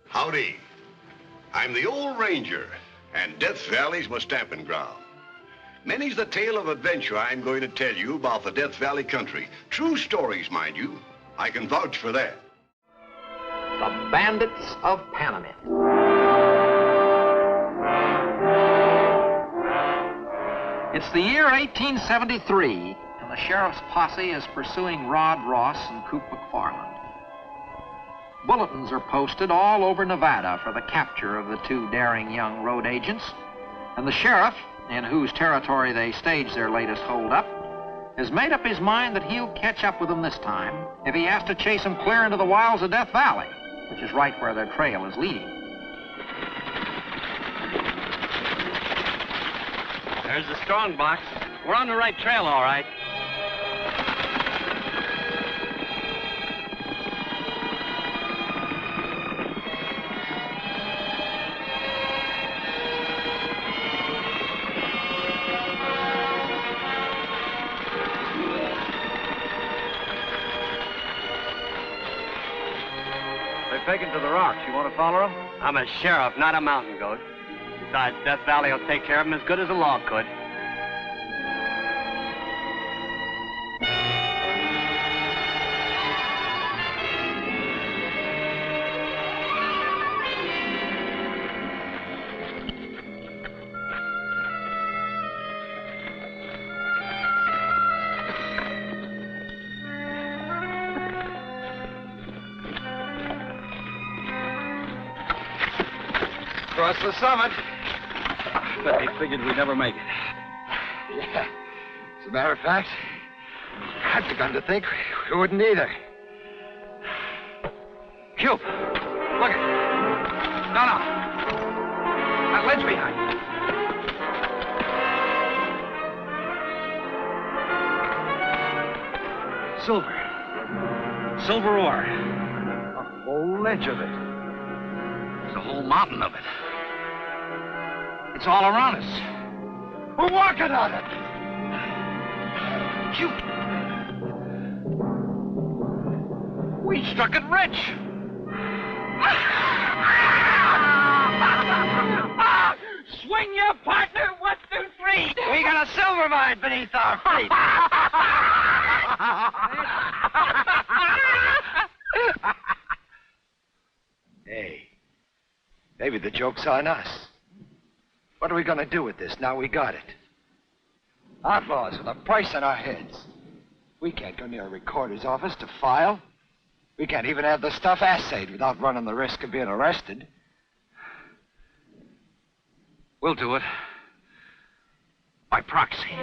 Howdy. I'm the old ranger, and Death Valley's my stamping ground. Many's the tale of adventure I'm going to tell you about the Death Valley country. True stories, mind you. I can vouch for that. The Bandits of Panamint. It's the year 1873, and the sheriff's posse is pursuing Rod Ross and Coop McFarland. Bulletins are posted all over Nevada for the capture of the two daring young road agents, and the sheriff, in whose territory they staged their latest holdup, has made up his mind that he'll catch up with them this time if he has to chase them clear into the wilds of Death Valley, which is right where their trail is leading. There's the strong box. We're on the right trail, all right. Taken to the rocks. You want to follow them? I'm a sheriff, not a mountain goat. Besides, Death Valley will take care of him as good as a law could. Across the summit. But they figured we'd never make it. Yeah. As a matter of fact, I'd begun to think we wouldn't either. Cube, look it. No. That ledge behind you. Silver. Silver ore. A whole ledge of it. There's a whole mountain of it. It's all around us. We're walking on it. Shoot. We struck it rich. Swing your partner, 1, 2, 3. We got a silver mine beneath our feet. Hey, maybe the joke's on us. What are we going to do with this now we got it? Outlaws with a price on our heads. We can't go near a recorder's office to file. We can't even have the stuff assayed without running the risk of being arrested. We'll do it. By proxy.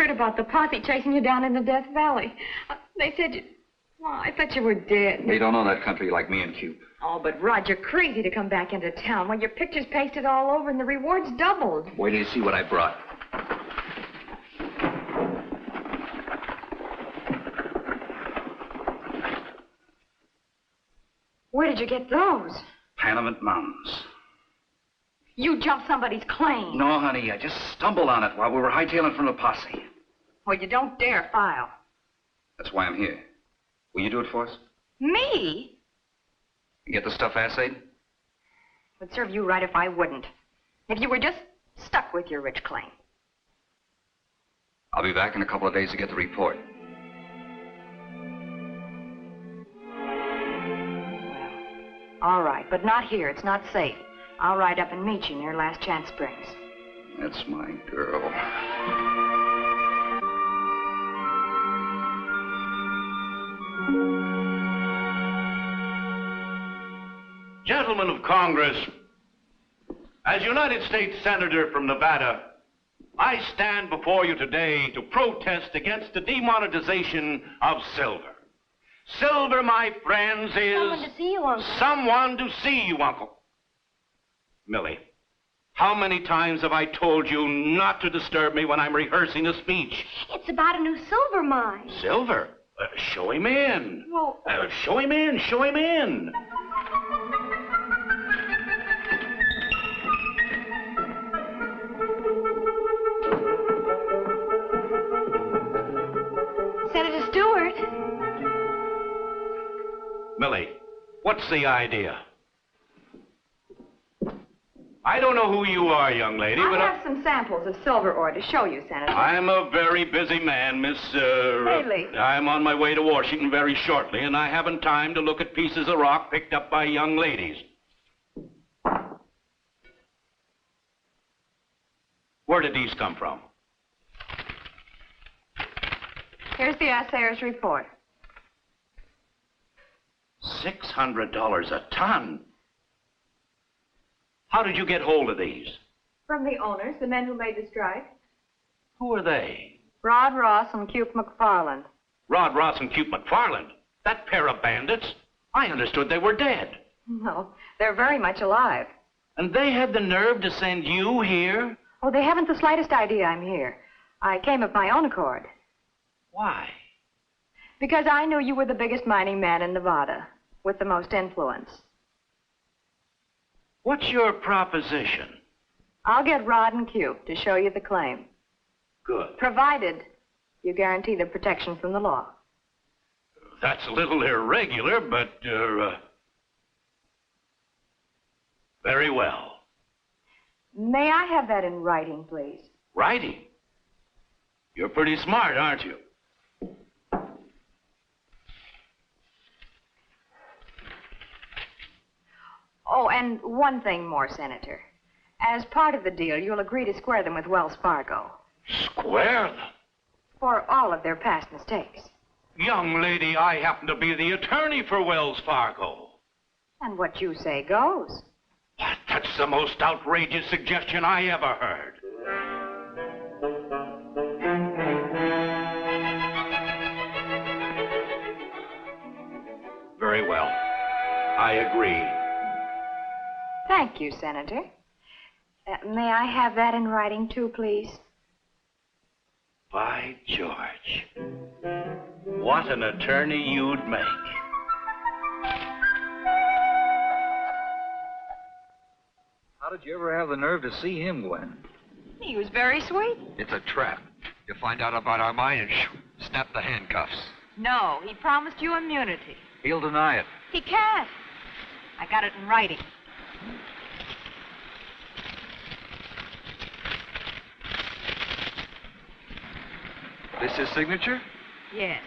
About the posse chasing you down into Death Valley. They said you... Well, I thought you were dead. They don't know that country like me and Cube. Oh, but Rod, you're crazy to come back into town. Well, your picture's pasted all over and the reward's doubled. Wait till you see what I brought. Where did you get those? Panamint Mountains. You jumped somebody's claim. No, honey, I just stumbled on it while we were hightailing from the posse. Well, you don't dare file. That's why I'm here. Will you do it for us? Me? You get the stuff assayed? Would serve you right if I wouldn't. If you were just stuck with your rich claim. I'll be back in a couple of days to get the report. Well, all right, but not here. It's not safe. I'll ride up and meet you near Last Chance Springs. That's my girl. Gentlemen of Congress, as United States Senator from Nevada, I stand before you today to protest against the demonetization of silver. Silver, my friends, is... Someone to see you, Uncle. Someone to see you, Uncle. Millie, how many times have I told you not to disturb me when I'm rehearsing a speech? It's about a new silver mine. Silver? Show him in. Well... Show him in, show him in. Senator Stewart. Millie, what's the idea? I don't know who you are, young lady, but I have some samples of silver ore to show you, Senator. I'm a very busy man, Miss... Haley. I'm on my way to Washington very shortly, and I haven't time to look at pieces of rock picked up by young ladies. Where did these come from? Here's the assayer's report. $600 a ton. How did you get hold of these? From the owners, the men who made the strike. Who are they? Rod Ross and Cute McFarland. Rod Ross and Cute McFarland? That pair of bandits? I understood they were dead. No, they're very much alive. And they had the nerve to send you here? Oh, they haven't the slightest idea I'm here. I came of my own accord. Why? Because I knew you were the biggest mining man in Nevada, with the most influence. What's your proposition? I'll get Rod and Cube to show you the claim. Good. Provided you guarantee the protection from the law. That's a little irregular, but, very well. May I have that in writing, please? Writing? You're pretty smart, aren't you? Oh, and one thing more, Senator. As part of the deal, you'll agree to square them with Wells Fargo. Square them? For all of their past mistakes. Young lady, I happen to be the attorney for Wells Fargo. And what you say goes. What? That's the most outrageous suggestion I ever heard. Very well. I agree. Thank you, Senator. May I have that in writing, too, please? By George. What an attorney you'd make. How did you ever have the nerve to see him, Gwen? He was very sweet. It's a trap. You find out about our mine and snap the handcuffs. No, he promised you immunity. He'll deny it. He can't. I got it in writing. This his signature? Yes.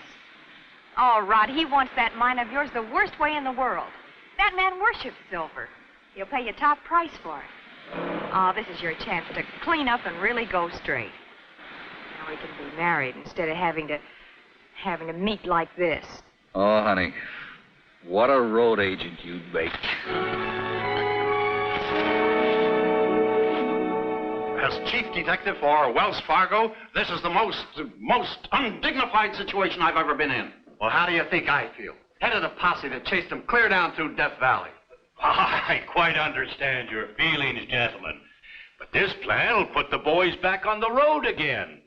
Oh, Rod, he wants that mine of yours the worst way in the world. That man worships silver. He'll pay you top price for it. Oh, this is your chance to clean up and really go straight. Now we can be married instead of having to meet like this. Oh, honey. What a road agent you'd make. As chief detective for Wells Fargo, this is the most undignified situation I've ever been in. Well, how do you think I feel? Head of the posse that chased them clear down through Death Valley. I quite understand your feelings, gentlemen. But this plan will put the boys back on the road again.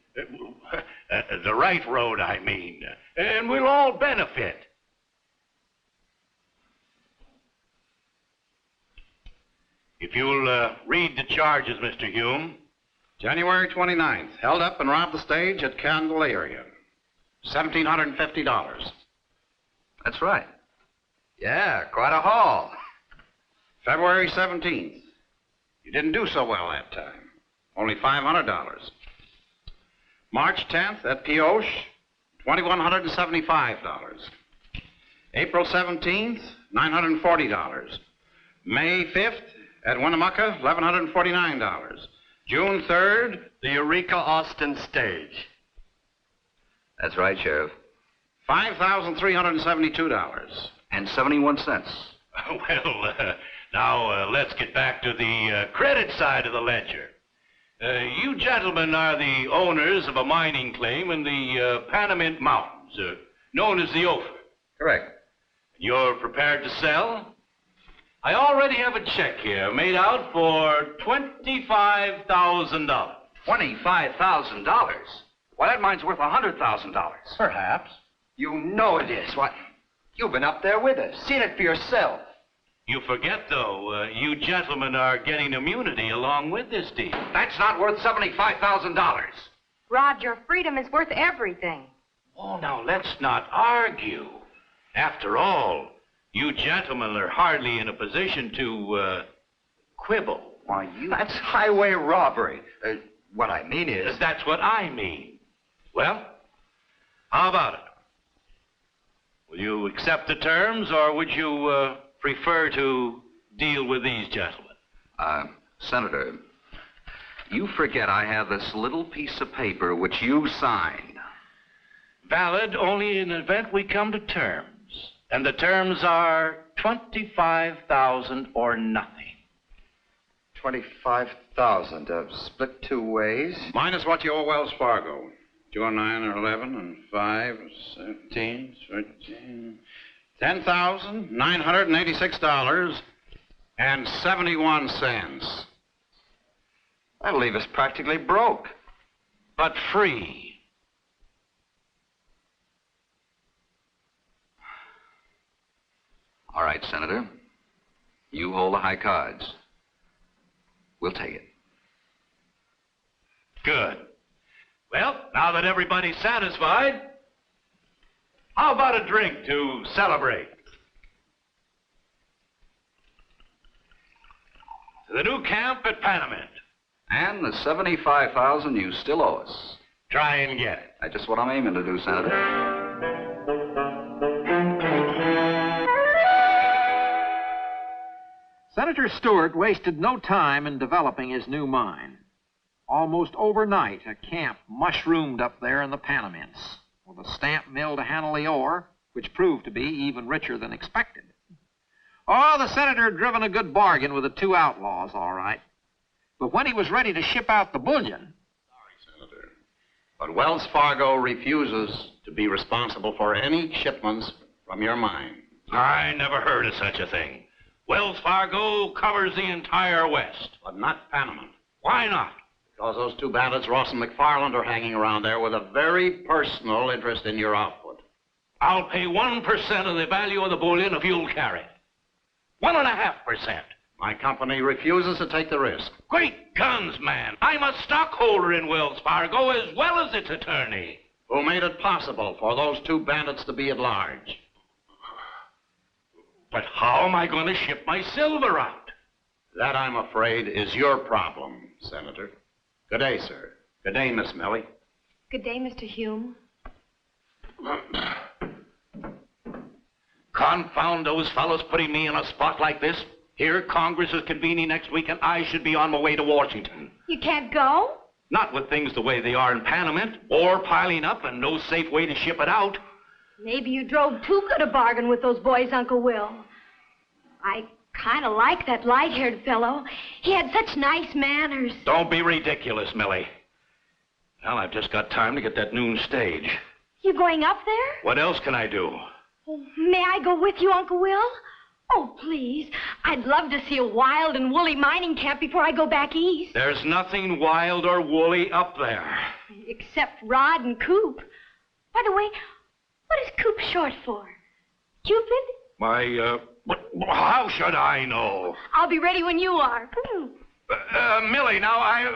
The right road, I mean. And we'll all benefit. If you'll read the charges, Mr. Hume. January 29th, held up and robbed the stage at Candelaria. $1,750. That's right. Yeah, quite a haul. February 17th. You didn't do so well that time. Only $500. March 10th at Pioche, $2,175. April 17th, $940. May 5th at Winnemucca, $1,149. June 3rd, The Eureka Austin stage. That's right, Sheriff. $5,372. And 71 cents. Well, Now, let's get back to the credit side of the ledger. You gentlemen are the owners of a mining claim in the Panamint Mountains, known as the Ophir. Correct. You're prepared to sell? I already have a check here made out for $25,000. $25,000? Why, that mine's worth $100,000. Perhaps. You know it is. What? You've been up there with us. Seen it for yourself. You forget, though, you gentlemen are getting immunity along with this deal. That's not worth $75,000. Rod, your freedom is worth everything. Oh, now, let's not argue. After all, you gentlemen are hardly in a position to, quibble. Why, you... That's highway robbery. What I mean is... That's what I mean. Well, how about it? Will you accept the terms, or would you, prefer to deal with these gentlemen? Senator, you forget I have this little piece of paper which you signed. Valid only in the event we come to terms. And the terms are $25,000 or nothing. 25,000, split 2 ways. Minus what you owe Wells Fargo. 209 or 11 and 5, 17, 13, $10,986.71. That'll leave us practically broke. But free. All right, Senator. You hold the high cards. We'll take it. Good. Well, now that everybody's satisfied, how about a drink to celebrate? To the new camp at Panamint. And the $75,000 you still owe us. Try and get it. That's just what I'm aiming to do, Senator. Senator Stewart wasted no time in developing his new mine. Almost overnight, a camp mushroomed up there in the Panamints, with a stamp mill to handle the ore, which proved to be even richer than expected. Oh, the senator had driven a good bargain with the 2 outlaws, all right. But when he was ready to ship out the bullion... Sorry, Senator, but Wells Fargo refuses to be responsible for any shipments from your mine. I never heard of such a thing. Wells Fargo covers the entire West. But not Panamint. Why not? Because those 2 bandits, Ross and McFarland, are hanging around there with a very personal interest in your output. I'll pay 1% of the value of the bullion if you'll carry it. 1.5%. My company refuses to take the risk. Great guns, man. I'm a stockholder in Wells Fargo as well as its attorney. Who made it possible for those 2 bandits to be at large? But how am I going to ship my silver out? That, I'm afraid, is your problem, Senator. Good day, sir. Good day, Miss Millie. Good day, Mr. Hume. Confound those fellows putting me in a spot like this. Here, Congress is convening next week, and I should be on my way to Washington. You can't go? Not with things the way they are in Panamint, or piling up and no safe way to ship it out. Maybe you drove too good a bargain with those boys, Uncle Will. I kind of like that light-haired fellow. He had such nice manners. Don't be ridiculous, Millie. Well, I've just got time to get that noon stage. You going up there? What else can I do? Oh, may I go with you, Uncle Will? Oh, please. I'd love to see a wild and woolly mining camp before I go back east. There's nothing wild or woolly up there. Except Rod and Coop. By the way, what is Coop short for? Cupid? How should I know? I'll be ready when you are. Millie, now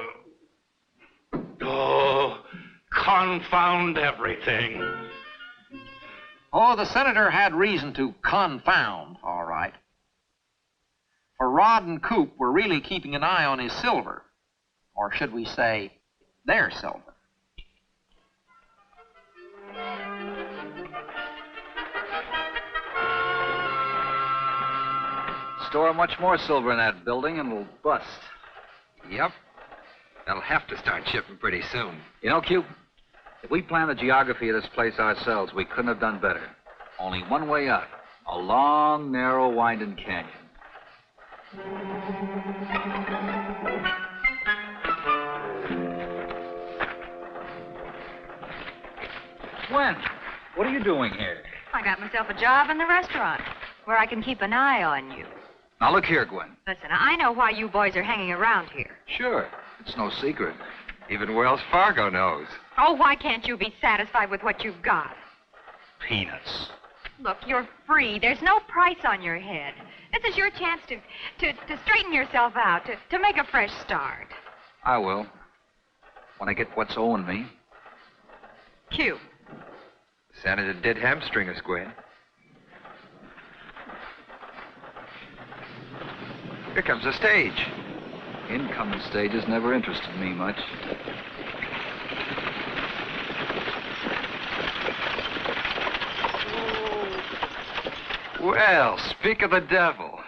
Oh, confound everything. Oh, the senator had reason to confound, all right. For Rod and Coop were really keeping an eye on his silver. Or should we say, their silver. Store much more silver in that building and we'll bust. Yep. They'll have to start shipping pretty soon. You know, Q, if we planned the geography of this place ourselves, we couldn't have done better. Only one way out. A long, narrow, winding canyon. Gwen, what are you doing here? I got myself a job in the restaurant where I can keep an eye on you. Now, look here, Gwen. Listen, I know why you boys are hanging around here. Sure. It's no secret. Even Wells Fargo knows. Oh, why can't you be satisfied with what you've got? Peanuts. Look, you're free. There's no price on your head. This is your chance to straighten yourself out, to make a fresh start. I will. When I get what's owing me. Q. Senator did hamstring us, Gwen. Here comes the stage. Incoming stages never interested me much. Well, speak of the devil.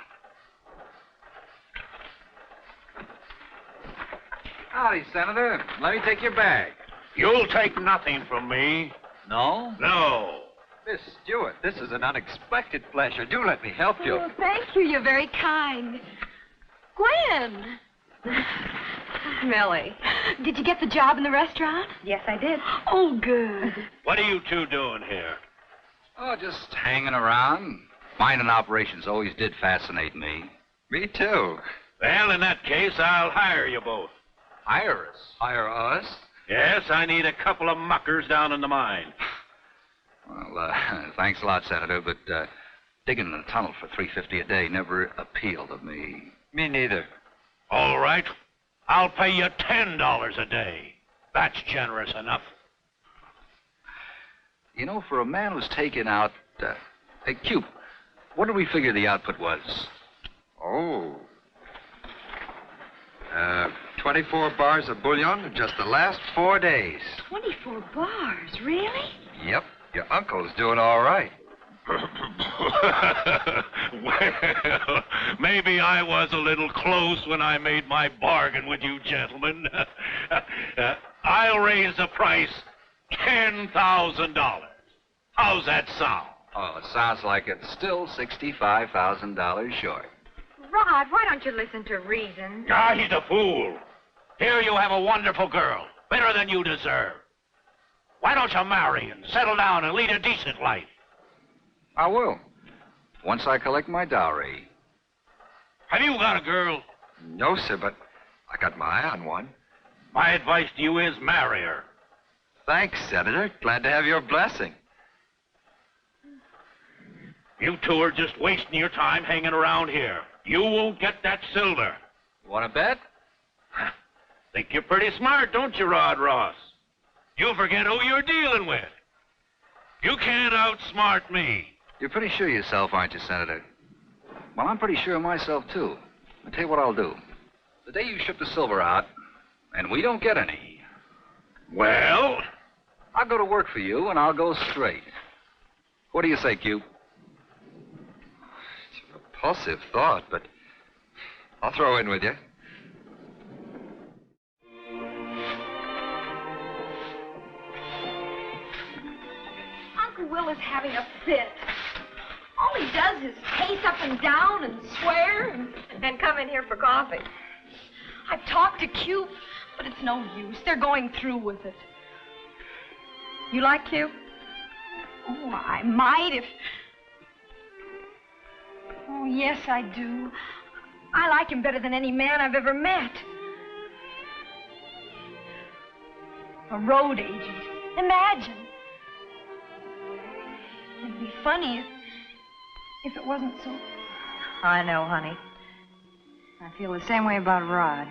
Howdy, Senator. Let me take your bag. You'll take nothing from me. No? No. Miss Stewart, this is an unexpected pleasure. Do let me help you. Oh, thank you. You're very kind. Gwen. Millie. Did you get the job in the restaurant? Yes, I did. Oh, good. What are you two doing here? Oh, just hanging around. Mining operations always did fascinate me. Me too. Well, in that case, I'll hire you both. Hire us. Hire us? Yes, I need a couple of muckers down in the mine. Well, thanks a lot, Senator, but digging in a tunnel for $3.50 a day never appealed to me. Me neither. All right. I'll pay you $10 a day. That's generous enough. You know, for a man who's taken out... Hey, Cube, what did we figure the output was? Oh. 24 bars of bouillon in just the last 4 days. 24 bars, really? Yep. Your uncle's doing all right. Well, maybe I was a little close when I made my bargain with you gentlemen. I'll raise the price $10,000. How's that sound? Oh, it sounds like it's still $65,000 short. Rod, why don't you listen to reason? Ah, he's a fool. Here you have a wonderful girl, better than you deserve. Why don't you marry and settle down and lead a decent life? I will. Once I collect my dowry. Have you got a girl? No, sir, but I got my eye on one. My advice to you is marry her. Thanks, Senator. Glad to have your blessing. You two are just wasting your time hanging around here. You won't get that silver. Want to bet? Think you're pretty smart, don't you, Rod Ross? You forget who you're dealing with. You can't outsmart me. You're pretty sure of yourself, aren't you, Senator? Well, I'm pretty sure of myself, too. I'll tell you what I'll do. The day you ship the silver out, and we don't get any, Well? I'll go to work for you, and I'll go straight. What do you say, Q? It's a repulsive thought, but I'll throw in with you. Uncle Will is having a fit. All he does is pace up and down and swear and come in here for coffee. I've talked to Q, but it's no use. They're going through with it. You like Q? Oh, I might if... Oh, yes, I do. I like him better than any man I've ever met. A road agent. Imagine. It'd be funny if it wasn't so... I know, honey. I feel the same way about Rod.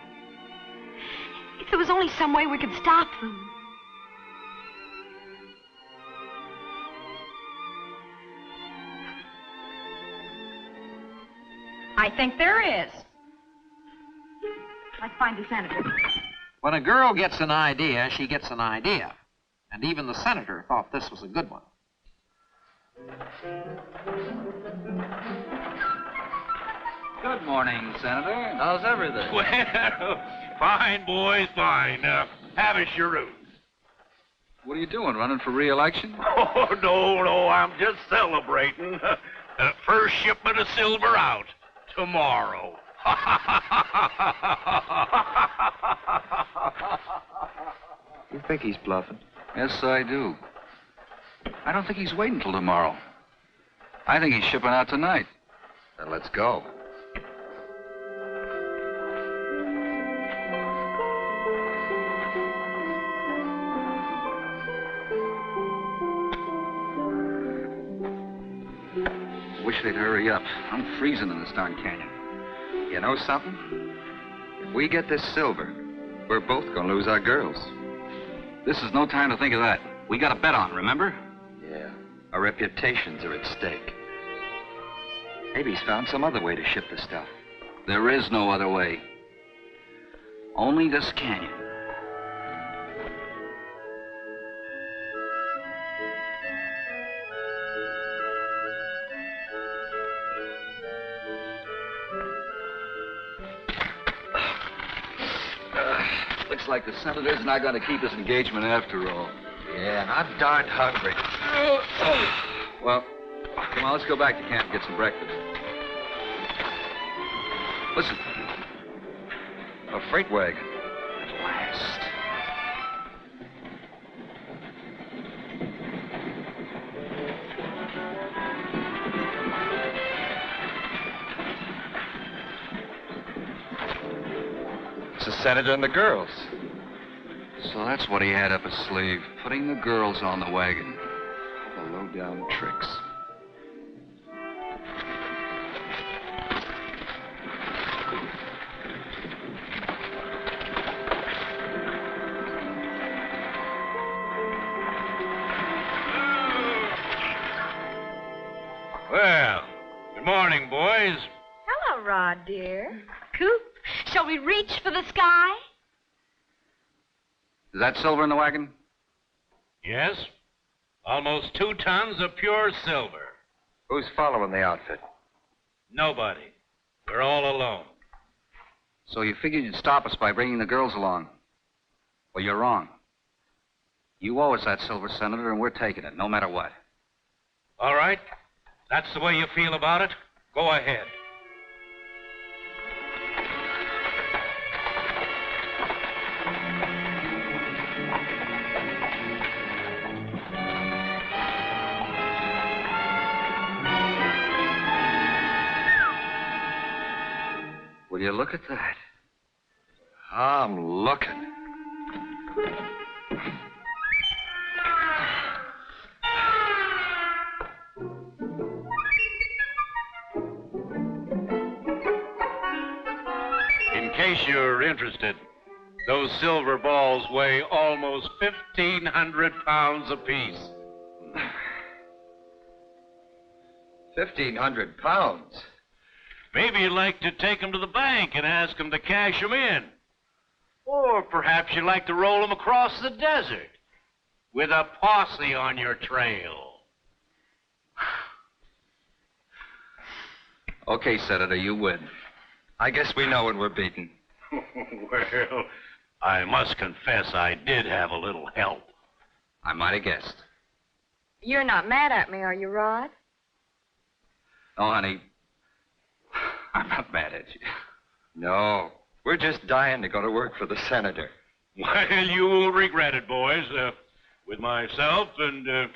If there was only some way we could stop them. I think there is. Let's find the senator. When a girl gets an idea, she gets an idea. And even the senator thought this was a good one. Good morning, Senator. How's everything? Well, fine, boys, fine. Have a cheroot. What are you doing, running for re-election? Oh, no, I'm just celebrating. First shipment of silver out tomorrow. You think he's bluffing? Yes, I do. I don't think he's waiting till tomorrow. I think he's shipping out tonight. Then let's go. Wish they'd hurry up. I'm freezing in this darn canyon. You know something? If we get this silver, we're both gonna lose our girls. This is no time to think of that. We got a bet on, remember? Yeah. Our reputations are at stake. Maybe he's found some other way to ship the stuff. There is no other way. Only this canyon. Looks like the senator's not going to keep his engagement after all. Yeah, and I'm darn hungry. Well, come on, let's go back to camp and get some breakfast. Listen. A freight wagon. At last. It's the senator and the girls. So that's what he had up his sleeve, putting the girls on the wagon. The low-down tricks. Well, good morning, boys. Hello, Rod, dear. Coop, shall we reach for the sky? Is that silver in the wagon? Yes? Almost 2 tons of pure silver. Who's following the outfit? Nobody. We're all alone. So you figured you'd stop us by bringing the girls along. Well, you're wrong. You owe us that silver, Senator, and we're taking it, no matter what. All right? That's the way you feel about it? Go ahead. Will you look at that? I'm looking. In case you're interested, those silver balls weigh almost 1,500 pounds apiece. 1,500 pounds? Maybe you'd like to take them to the bank and ask them to cash them in. Or perhaps you'd like to roll them across the desert with a posse on your trail. Okay, Senator, you win. I guess we know when we're beaten. Well, I must confess I did have a little help. I might have guessed. You're not mad at me, are you, Rod? No, honey. I'm not mad at you. No, we're just dying to go to work for the senator. Well, you will regret it, boys. With myself and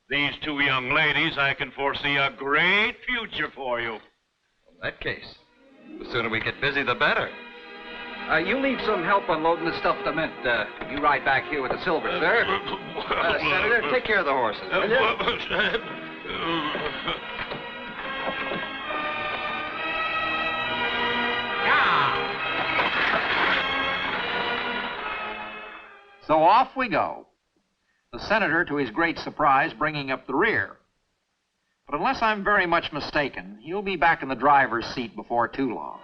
these 2 young ladies, I can foresee a great future for you. In that case, the sooner we get busy, the better. You need some help unloading the stuff at the mint. You ride back here with the silver, sir. Senator, take care of the horses, will you? So off we go. The senator, to his great surprise, bringing up the rear. But unless I'm very much mistaken, he'll be back in the driver's seat before too long.